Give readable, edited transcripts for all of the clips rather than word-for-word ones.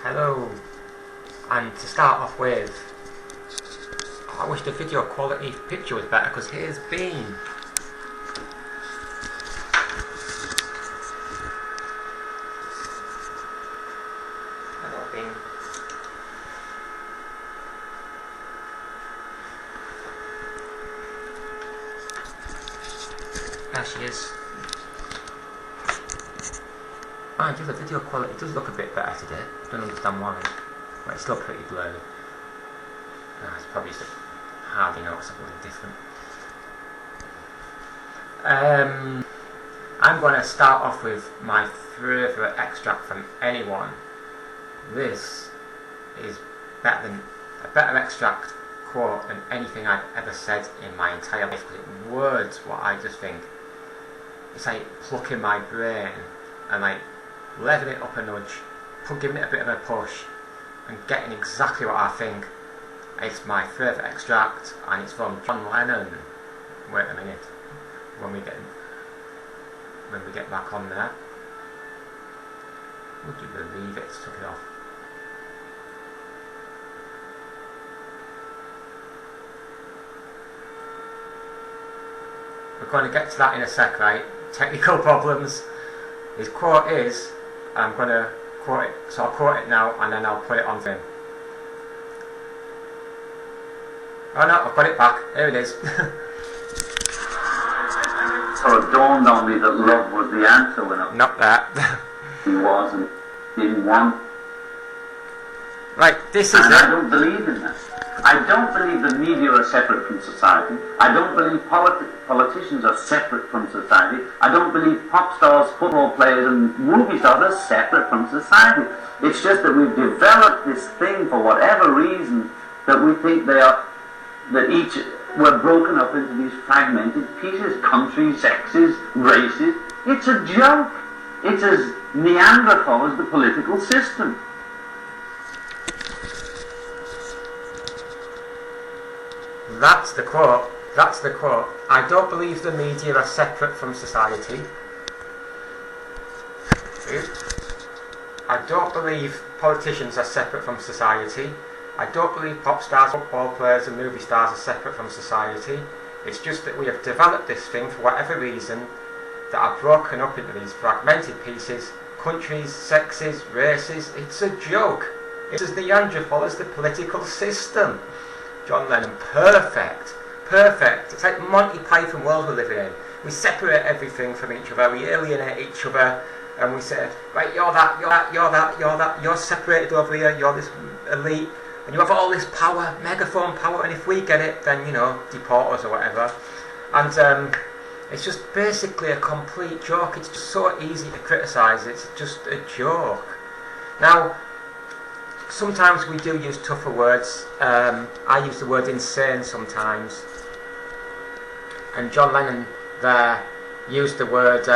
Hello, and to start off with, I wish the video quality picture was better, because here's Bean. Hello, Bean. There she is. Mind you, the video quality does look a bit better today. Don't understand why. But it's still pretty blurry. It's probably just hardly noticeably different. I'm going to start off with my favourite extract from anyone. This is a better extract quote than anything I've ever said in my entire life, because it words what I just think. It's like plucking my brain and like leveling it up a nudge, giving it a bit of a push, and getting exactly what I think. It's my favourite extract, and it's from John Lennon. Wait a minute, when we get back on there, would you believe it? It's took it off. We're going to get to that in a sec, right? Technical problems. His quote is, I'm going to quote it, so I'll quote it now and then I'll put it on film. Oh no, I've got it back. Here it is. So it dawned on me that love was the answer when I... Not that. He wasn't. Didn't want. Right, this is and it. I don't believe in that. I don't believe the media are separate from society. I don't believe politicians are separate from society. I don't believe pop stars, football players and movie stars are separate from society. It's just that we've developed this thing for whatever reason that we think they are, that each were broken up into these fragmented pieces, countries, sexes, races. It's a joke. It's as Neanderthal as the political system. That's the quote. That's the quote. I don't believe the media are separate from society. I don't believe politicians are separate from society. I don't believe pop stars, football players and movie stars are separate from society. It's just that we have developed this thing for whatever reason that are broken up into these fragmented pieces, countries, sexes, races. It's a joke. It's as Neanderthal as the political system. John Lennon, perfect, perfect. It's like Monty Python world we're living in. We separate everything from each other, we alienate each other, and we say, right, you're that, you're that, you're that, you're that, you're separated over here, you're this elite, and you have all this power, megaphone power, and if we get it, then, you know, deport us or whatever. And it's just basically a complete joke. It's just so easy to criticise. It's just a joke. Now, sometimes we do use tougher words. I use the word insane sometimes. And John Lennon there used the word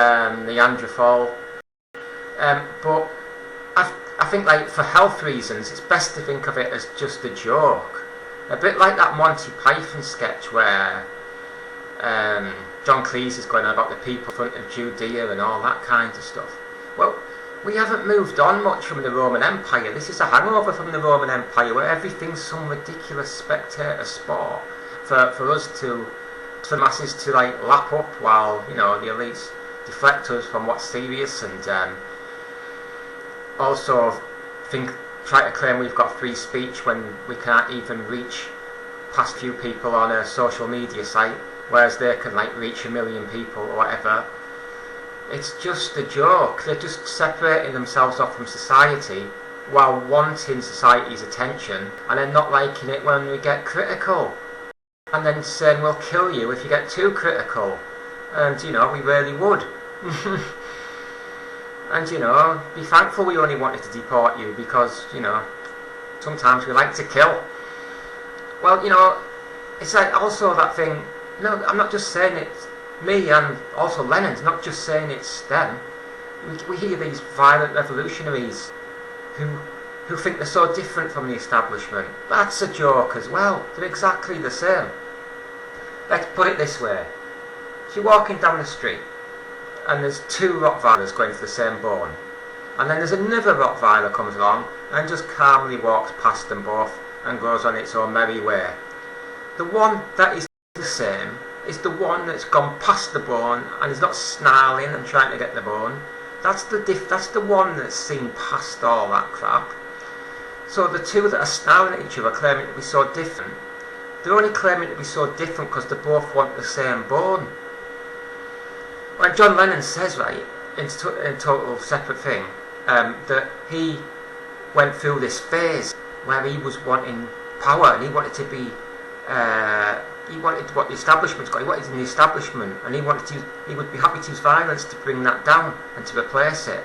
Neanderthal. But I think, like, for health reasons, it's best to think of it as just a joke. A bit like that Monty Python sketch where John Cleese is going on about the people in front of Judea and all that kind of stuff. Well, we haven't moved on much from the Roman Empire. This is a hangover from the Roman Empire where everything's some ridiculous spectator sport for us to, for the masses to like lap up while, you know, the elites deflect us from what's serious, and also try to claim we've got free speech when we can't even reach past few people on a social media site, whereas they can like reach 1 million people or whatever. It's just a joke. They're just separating themselves off from society while wanting society's attention, and then not liking it when we get critical, and then saying we'll kill you if you get too critical. And, you know, we really would. And, you know, be thankful we only wanted to deport you, because, you know, sometimes we like to kill. Well, you know, it's like also that thing. No, I'm not just saying it's me, and also Lennon's not just saying it's them. We hear these violent revolutionaries who think they're so different from the establishment. That's a joke as well. They're exactly the same. Let's put it this way. If you're walking down the street and there's two Rottweilers going for the same bone, And then there's another Rottweiler comes along and just calmly walks past them both and goes on its own merry way. The one that is the same is the one that's gone past the bone and is not snarling and trying to get the bone. That's the one that's seen past all that crap. So the two that are snarling at each other, claiming to be so different, they're only claiming to be so different because they both want the same bone. When John Lennon says, right, in total separate thing, that he went through this phase where he was wanting power and he wanted to be, he wanted what the establishment's got. He wanted in the establishment, and he would be happy to use violence to bring that down and to replace it.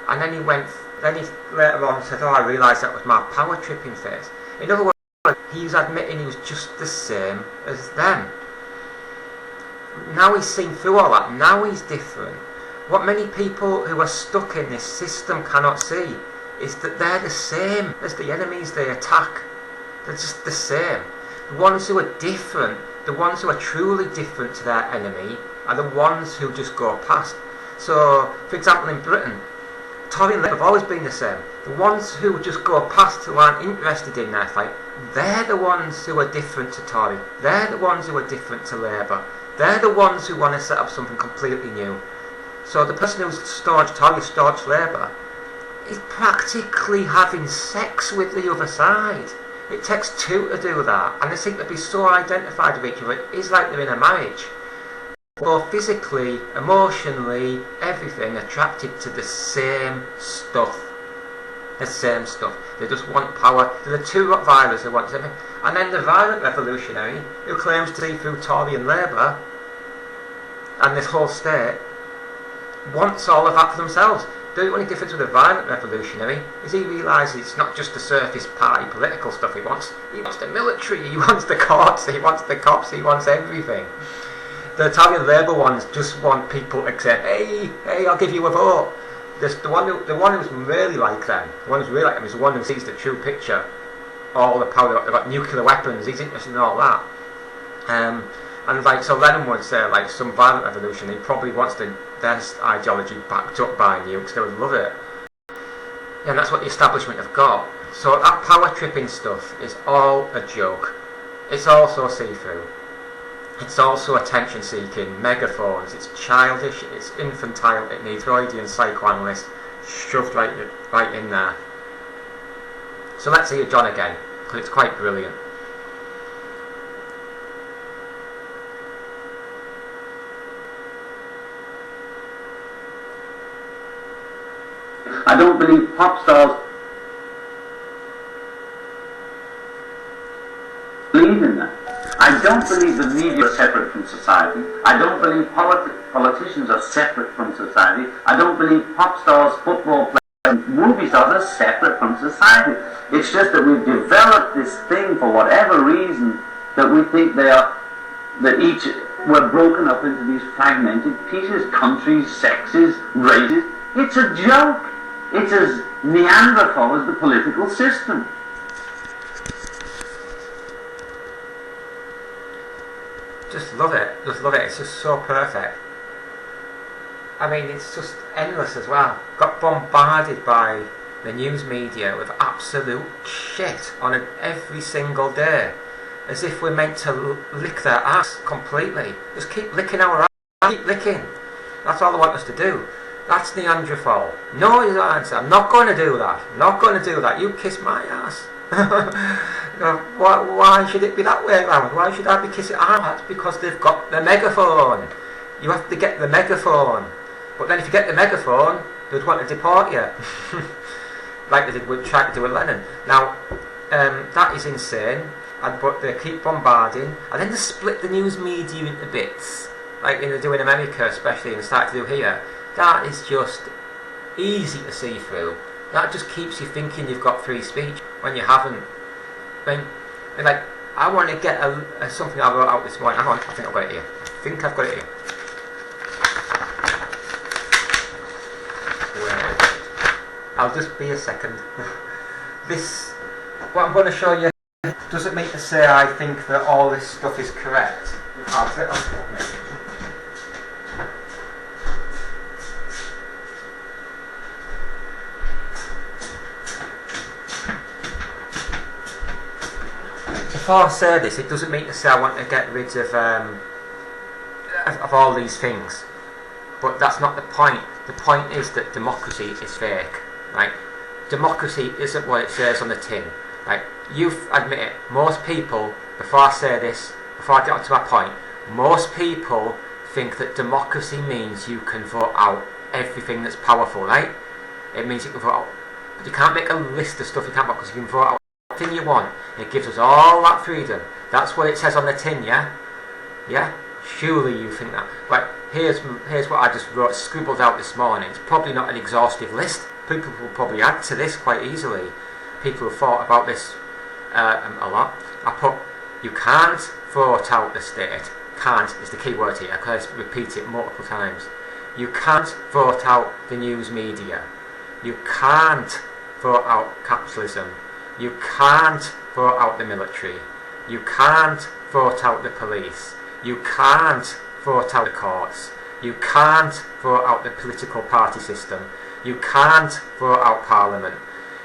And then he later on said, "Oh, I realised that was my power tripping phase." In other words, he was admitting he was just the same as them. Now he's seen through all that. Now he's different. What many people who are stuck in this system cannot see is that they're the same as the enemies they attack. They're just the same. The ones who are different, the ones who are truly different to their enemy, are the ones who just go past. So, for example, in Britain, Tory and Labour have always been the same. The ones who just go past, who aren't interested in their fight, they're the ones who are different to Tory. They're the ones who are different to Labour. They're the ones who want to set up something completely new. So the person who's staunch Tory, staunch Labour, is practically having sex with the other side. It takes two to do that, and they seem to be so identified with each other. It is like they're in a marriage. Both physically, emotionally, everything attracted to the same stuff. The same stuff. They just want power. They're the two Rottweilers who want something. And then the violent revolutionary who claims to see through Tory and Labour and this whole state wants all of that for themselves. The only difference with the violent revolutionary is he realises it's not just the surface party political stuff he wants. He wants the military, he wants the courts, he wants the cops, he wants everything. The Italian Labour ones just want people to say, hey, I'll give you a vote. The one who's really like them, the one who's really like them is the one who sees the true picture. All the power, they've got nuclear weapons, he's interested in all that. And like, so Lenin would say, like, some violent revolution, he probably wants their ideology backed up by nukes. They would love it. Yeah, and that's what the establishment have got. So that power tripping stuff is all a joke. It's also see-through. It's also attention seeking, megaphones. It's childish, it's infantile, it needs Freudian psychoanalyst shoved right in there. So let's hear John again, because it's quite brilliant. I don't believe pop stars believe in that. I don't believe the media are separate from society. I don't believe politicians are separate from society. I don't believe pop stars, football players, and movie stars are separate from society. It's just that we've developed this thing for whatever reason that we think we're broken up into these fragmented pieces, countries, sexes, races. It's a joke. It's as Neanderthal as the political system. Just love it. It's just so perfect. I mean, it's just endless as well. Got bombarded by the news media with absolute shit on it every single day, as if we're meant to lick their ass completely. Just keep licking our ass. Keep licking. That's all they want us to do. That's Neanderthal. No is the answer. I'm not going to do that. Not going to do that. You kiss my ass. Why should it be that way around? Why should I be kissing? That's because they've got the megaphone. You have to get the megaphone. But then if you get the megaphone, they'd want to deport you. Like they would try to do with Lennon. Now, that is insane. But they keep bombarding. And then they split the news media into bits. Like they do in America especially, and start to do here. That is just easy to see through. That just keeps you thinking you've got free speech when you haven't. I want to get something I wrote out this morning. Hang on, I think I've got it here. I'll just be a second. What I'm going to show you doesn't mean to say I think that all this stuff is correct. before I say this, it doesn't mean to say I want to get rid of all these things. But that's not the point. The point is that democracy is fake. Right? Democracy isn't what it says on the tin. Like, you admit it. Most people, before I say this, before I get on to my point, most people think that democracy means you can vote out everything that's powerful, right? It means you can vote out. But you can't make a list of stuff you can't vote, because you can vote out everything you want. It gives us all that freedom. That's what it says on the tin, yeah? Yeah? Surely you think that. Right, here's what I just scribbled out this morning. It's probably not an exhaustive list. People will probably add to this quite easily. People have thought about this a lot. I put, you can't vote out the state. Can't is the key word here. I can repeat it multiple times. You can't vote out the news media. You can't vote out capitalism. You can't vote out the military. You can't vote out the police. You can't vote out the courts. You can't vote out the political party system. You can't vote out Parliament.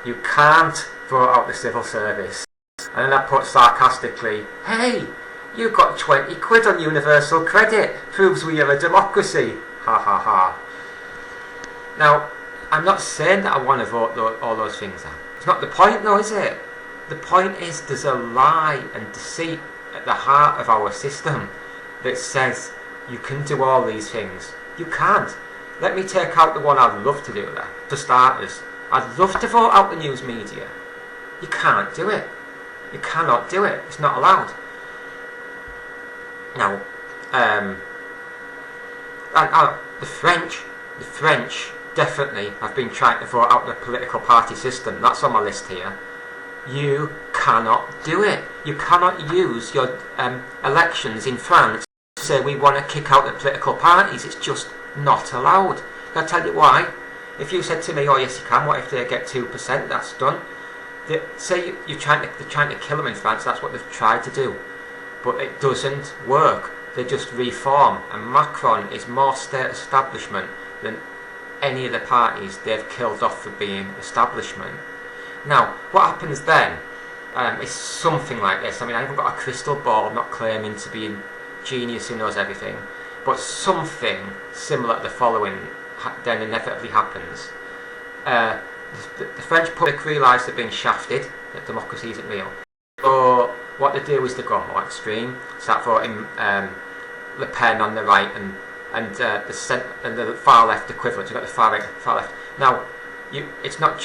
You can't vote out the civil service. And then I put sarcastically, hey, you got 20 quid on universal credit. Proves we are a democracy. Ha ha ha. Now, I'm not saying that I want to vote all those things out. It's not the point though, is it? The point is there's a lie and deceit at the heart of our system that says you can do all these things. You can't. Let me take out the one I'd love to do there. For starters, I'd love to vote out the news media. You can't do it. You cannot do it. It's not allowed. Now, the French definitely have been trying to vote out the political party system. That's on my list here. You cannot do it. You cannot use your elections in France to say we want to kick out the political parties. It's just not allowed. I'll tell you why. If you said to me, oh yes you can, what if they get 2%, that's done. Say they're trying to kill them in France, that's what they've tried to do. But it doesn't work. They just reform. And Macron is more state establishment than any of the parties they've killed off for being establishment. Now, what happens then is something like this. I mean, I haven't got a crystal ball, I'm not claiming to be a genius who knows everything, but something similar to the following then inevitably happens. The French public realise they're being shafted, that democracy isn't real. So what they do is they go more extreme, start voting Le Pen on the right and the far left equivalent. You've got the far right, far left. Now, it's not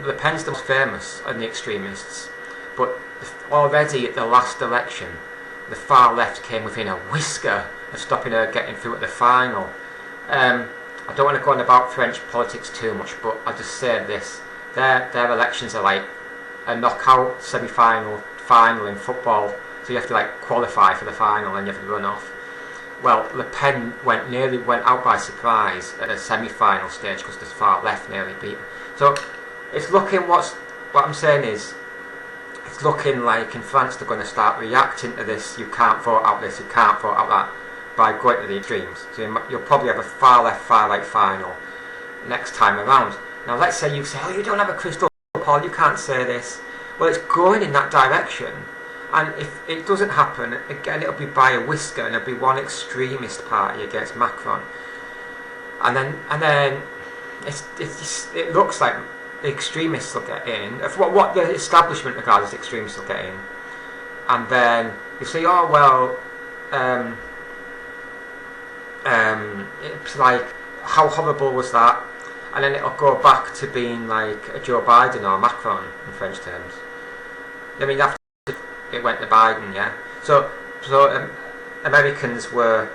Le Pen's the most famous of the extremists, but already at the last election, the far left came within a whisker of stopping her getting through at the final. I don't want to go on about French politics too much, but I'll just say this: their elections are like a knockout, semi-final, final in football. So you have to like qualify for the final and you have to run off. Well, Le Pen nearly went out by surprise at the semi-final stage because the far left nearly beat him. So it's looking what I'm saying is, it's looking like in France they're going to start reacting to this. You can't vote out this, you can't vote out that, by going to the extremes. So you'll probably have a far left, far right final next time around. Now let's say you say, oh, you don't have a crystal ball, you can't say this. Well, it's going in that direction. And if it doesn't happen, again, it'll be by a whisker, and it'll be one extremist party against Macron. And then it looks like the extremists will get in. If what the establishment regards as extremists will get in. And then you say, oh well, it's like, how horrible was that? And then it'll go back to being like a Joe Biden or Macron in French terms. I mean, after it went to Biden, yeah. So Americans were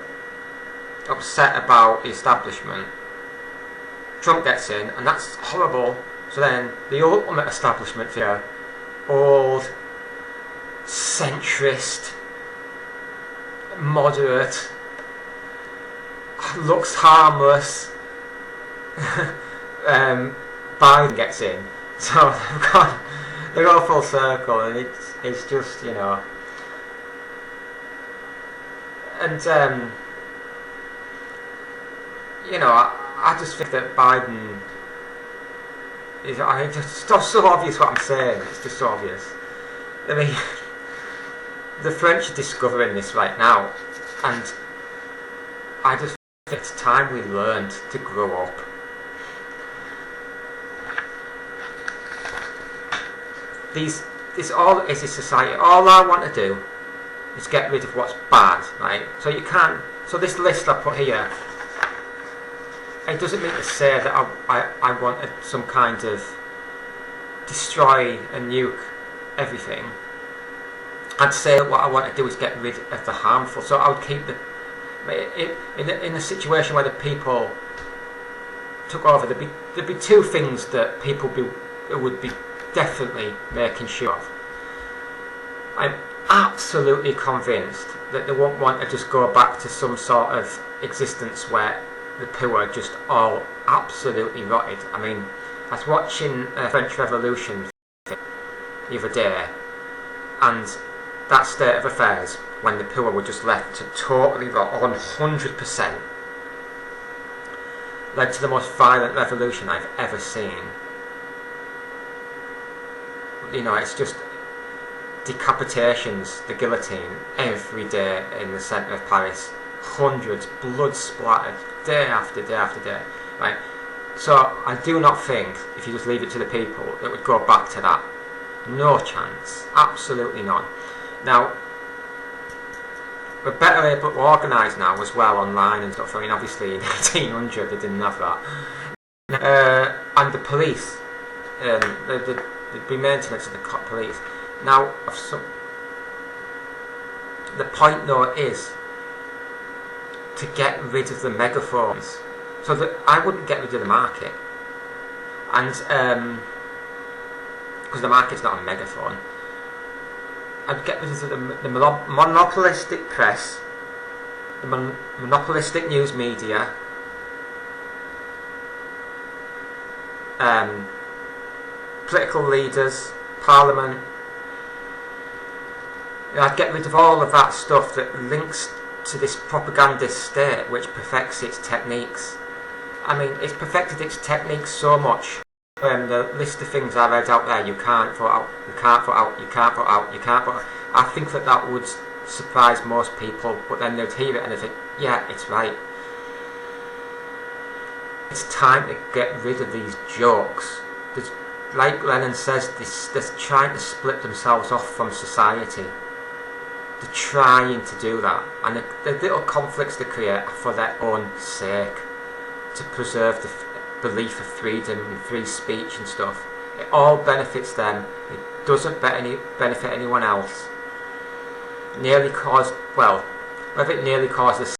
upset about the establishment. Trump gets in, and that's horrible. So then the ultimate establishment figure, old, centrist, moderate, looks harmless. Biden gets in. So they're all full circle, and it's just, you know. And you know, I just think that Biden is, it's just so obvious what I'm saying. It's just so obvious. I mean, the French are discovering this right now, and I just think it's time we learned to grow up. This all is a society. All I want to do is get rid of what's bad, right? So you can't. So this list I put here, it doesn't mean to say that I want some kind of destroy and nuke everything. I'd say what I want to do is get rid of the harmful. So I would keep in a situation where the people took over, there'd be two things that people would be definitely making sure of. I'm absolutely convinced that they won't want to just go back to some sort of existence where the poor are just all absolutely rotted. I mean, I was watching a French Revolution the other day, and that state of affairs when the poor were just left to totally rot 100% led to the most violent revolution I've ever seen. You know, it's just decapitations, the guillotine, every day in the centre of Paris. Hundreds, blood splattered, day after day after day. Right? So I do not think, if you just leave it to the people, it would go back to that. No chance. Absolutely none. Now, we're better able to organise now as well online and stuff. I mean, obviously in 1800 they didn't have that. And the police, there'd be maintenance of the police. Now, the point though is to get rid of the megaphones. So that I wouldn't get rid of the market, and because the market's not a megaphone, I'd get rid of the monopolistic press, the monopolistic news media, political leaders, parliament. I'd get rid of all of that stuff that links to this propagandist state which perfects its techniques. I mean, it's perfected its techniques so much. The list of things I read out there, you can't put out, you can't put out, you can't put out, you can't put out. I think that would surprise most people, but then they'd hear it and they think, yeah, it's right. It's time to get rid of these jokes. Like Lenin says, they're trying to split themselves off from society. They're trying to do that, and the little conflicts they create are for their own sake, to preserve the belief of freedom and free speech and stuff. It all benefits them. It doesn't benefit anyone else. Nearly caused, well, whether it nearly caused the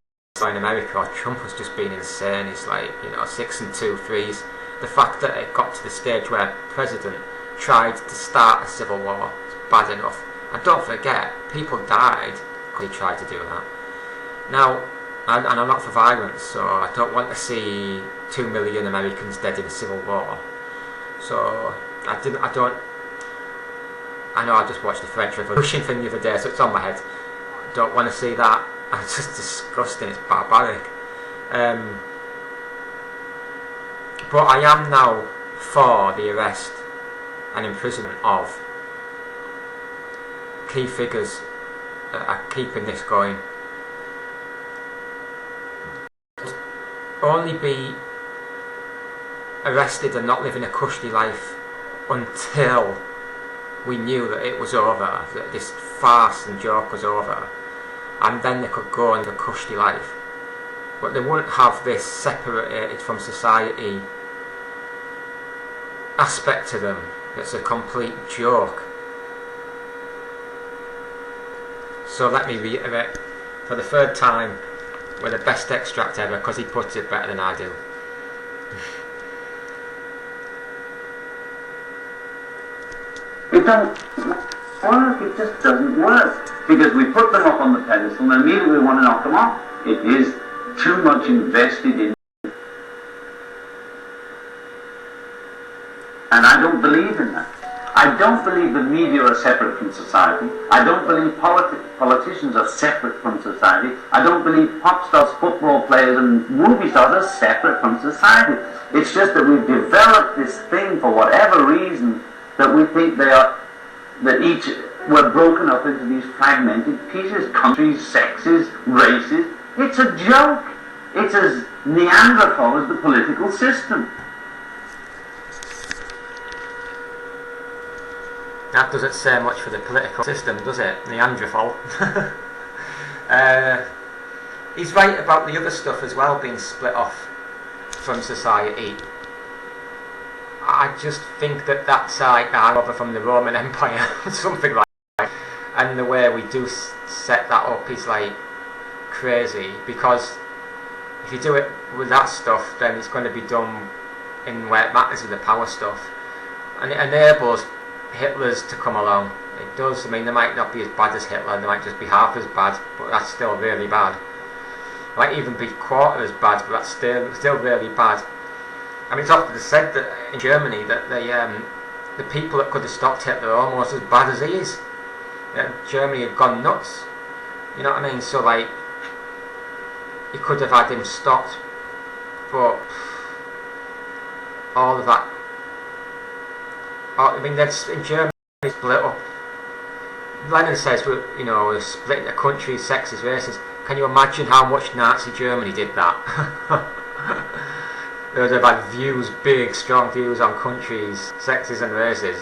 in America or Trump has just been insane. It's like, 6 and 2 threes. The fact that it got to the stage where a president tried to start a civil war is bad enough. And don't forget, people died because he tried to do that. Now, and I'm not for violence, so I don't want to see 2 million Americans dead in a civil war. So I know I just watched the French Revolution thing the other day, so it's on my head. I don't want to see that. It's just disgusting, it's barbaric. But I am now for the arrest and imprisonment of key figures that are keeping this going. Only be arrested and not living a cushy life until we knew that it was over, that this farce and joke was over, and then they could go and live a cushy life. But they wouldn't have this separated from society aspect to them that's a complete joke. So let me reiterate for the third time, we're the best extract ever, because he puts it better than I do. It doesn't work, it just doesn't work. Because we put them up on the pedestal and immediately we want to knock them off. It is too much invested in. And I don't believe in that. I don't believe the media are separate from society. I don't believe politicians are separate from society. I don't believe pop stars, football players and movie stars are separate from society. It's just that we've developed this thing for whatever reason that we think they are, that each we're broken up into these fragmented pieces, countries, sexes, races. It's a joke. It's as Neanderthal as the political system. That doesn't say much for the political system, does it? Neanderthal. He's right about the other stuff as well being split off from society. I just think that that's like over from the Roman Empire, something like that. And the way we do set that up is like crazy, because if you do it with that stuff, then it's going to be done in where it matters with the power stuff, and it enables Hitler's to come along. It does. I mean, they might not be as bad as Hitler, they might just be half as bad, but that's still really bad. Might even be quarter as bad, but that's still really bad. I mean, it's often said that in Germany that the people that could have stopped Hitler are almost as bad as he is. Germany had gone nuts. You know what I mean? So like, he could have had him stopped, but all of that. I mean, that's in Germany split up. Lenin says we're splitting the country, sexes, races. Can you imagine how much Nazi Germany did that? They would have had views, big, strong views on countries, sexes and races.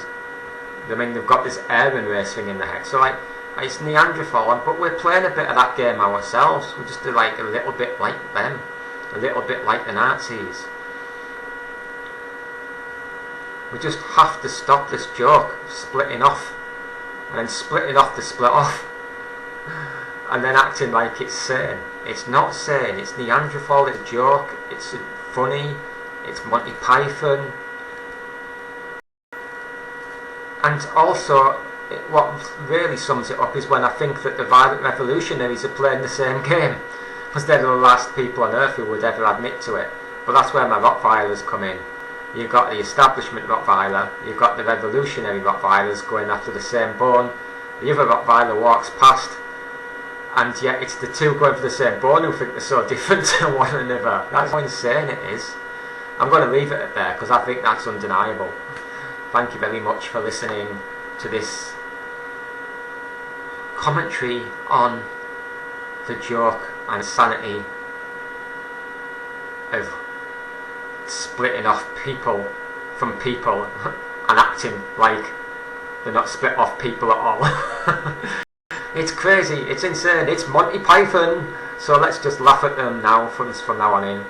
I mean, they've got this Aryan race thing in their head. So like, it's Neanderthal, but we're playing a bit of that game ourselves. We just do like a little bit like them, a little bit like the Nazis. We just have to stop this joke, splitting off, and then splitting off to split off, and then acting like it's sane. It's not sane. It's Neanderthal. It's a joke. It's funny. It's Monty Python. And also, what really sums it up is when I think that the violent revolutionaries are playing the same game, because they're the last people on earth who would ever admit to it. But that's where my Rottweilers come in. You've got the establishment Rottweiler, you've got the revolutionary Rottweilers going after the same bone, the other Rottweiler walks past, and yet it's the two going for the same bone who think they're so different to one another. That's how insane it is. I'm going to leave it at there because I think that's undeniable. Thank you very much for listening to this commentary on the joke and sanity of splitting off people from people and acting like they're not split off people at all. It's crazy, it's insane, it's Monty Python. So let's just laugh at them now from now on in,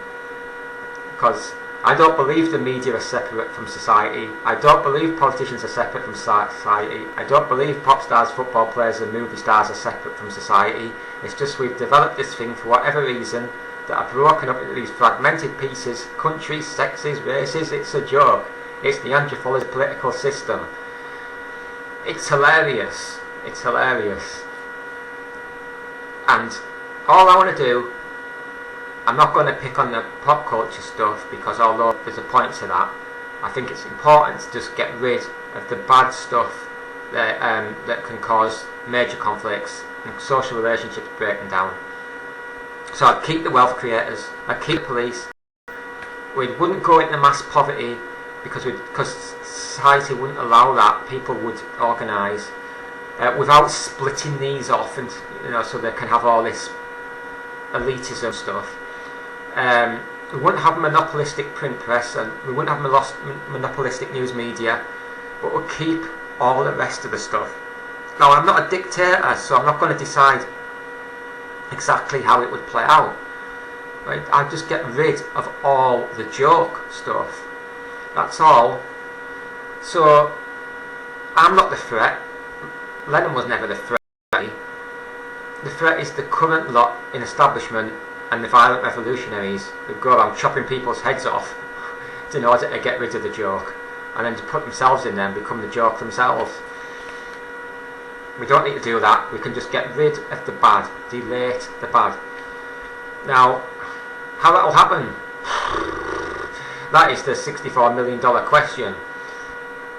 because I don't believe the media are separate from society. I don't believe politicians are separate from society. I don't believe pop stars, football players and movie stars are separate from society. It's just we've developed this thing for whatever reason that are broken up into these fragmented pieces, countries, sexes, races. It's a joke. It's the Neanderthal political system. It's hilarious. It's hilarious. And all I want to do, I'm not going to pick on the pop culture stuff, because although there's a point to that, I think it's important to just get rid of the bad stuff that can cause major conflicts and social relationships breaking down. So I'd keep the wealth creators, I'd keep the police. We wouldn't go into mass poverty because society wouldn't allow that. People would organise without splitting these off, and so they can have all this elitism stuff. We wouldn't have monopolistic print press, and we wouldn't have monopolistic news media, but we'll keep all the rest of the stuff. Now, I'm not a dictator, so I'm not going to decide exactly how it would play out. Right? I'll just get rid of all the joke stuff. That's all. So I'm not the threat. Lenin was never the threat. The threat is the current lot in establishment and the violent revolutionaries who go around chopping people's heads off in order to get rid of the joke, and then to put themselves in there and become the joke themselves. We don't need to do that. We can just get rid of the bad, delete the bad. Now, how that will happen? That is the $64 million question.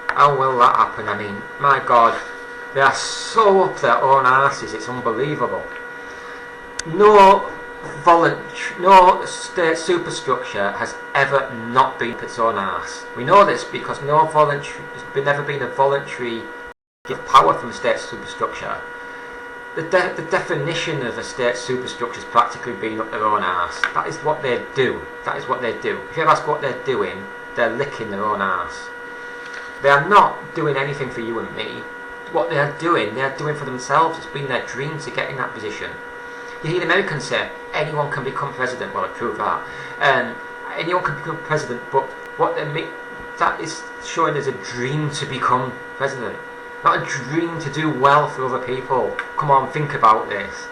How will that happen? I mean, my God, they are so up their own asses, it's unbelievable. No state superstructure has ever not been up its own arse. We know this because there's never been a voluntary give power from state superstructure. The definition of a state superstructure is practically being up their own arse. That is what they do. That is what they do. If you ever ask what they're doing, they're licking their own arse. They are not doing anything for you and me. What they are doing for themselves. It's been their dream to get in that position. You hear the Americans say, anyone can become president. Well, I prove that. Anyone can become president, but what they make, that is showing there's a dream to become president. Not a dream to do well for other people. Come on, think about this.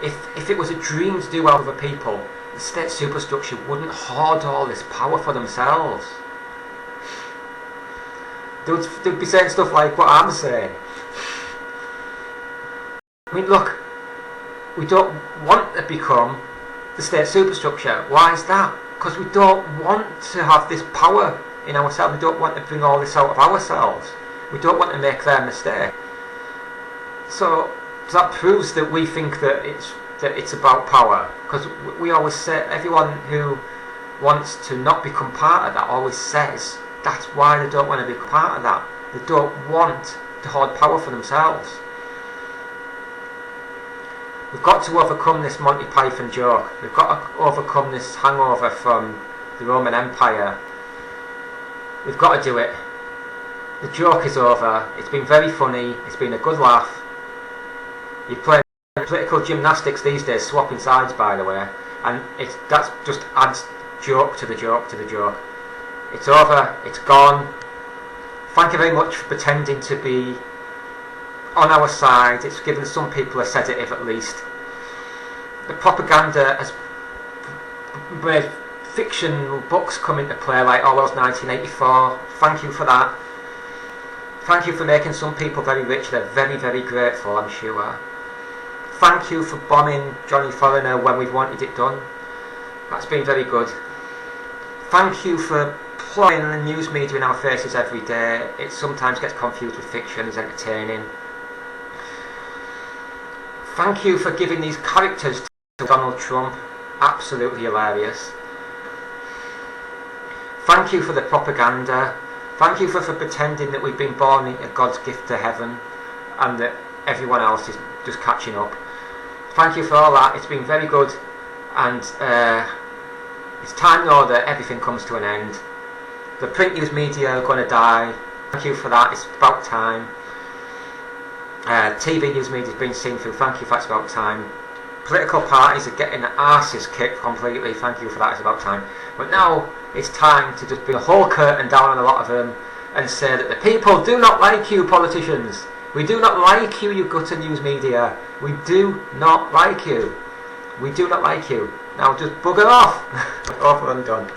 If it was a dream to do well for other people, the state superstructure wouldn't hoard all this power for themselves. They'd be saying stuff like what I'm saying. I mean, look, we don't want to become the state superstructure. Why is that? Because we don't want to have this power in ourselves. We don't want to bring all this out of ourselves. We don't want to make their mistake. So that proves that we think that it's about power. Because we always say, everyone who wants to not become part of that always says that's why they don't want to be part of that. They don't want to hold power for themselves. We've got to overcome this Monty Python joke. We've got to overcome this hangover from the Roman Empire. We've got to do it. The joke is over. It's been very funny. It's been a good laugh. You're playing political gymnastics these days, swapping sides, by the way, and that just adds joke to the joke to the joke. It's over. It's gone. Thank you very much for pretending to be on our side. It's given some people a sedative at least. The propaganda has made fictional books come into play like Orwell's 1984. Thank you for that. Thank you for making some people very rich. They're very, very grateful, I'm sure. Thank you for bombing Johnny Foreigner when we've wanted it done. That's been very good. Thank you for ploying the news media in our faces every day. It sometimes gets confused with fiction. It's entertaining. Thank you for giving these characters to Donald Trump. Absolutely hilarious. Thank you for the propaganda. Thank you for pretending that we've been born into God's gift to heaven and that everyone else is just catching up. Thank you for all that. It's been very good, and it's time now that everything comes to an end. The print news media are going to die. Thank you for that. It's about time. TV news media has been seen through. Thank you for that. It's about time. Political parties are getting their arses kicked completely. Thank you for that. It's about time. But now it's time to just bring a whole curtain down on a lot of them and say that the people do not like you, politicians. We do not like you, you gutter news media. We do not like you. We do not like you. Now just bugger off. Over and done.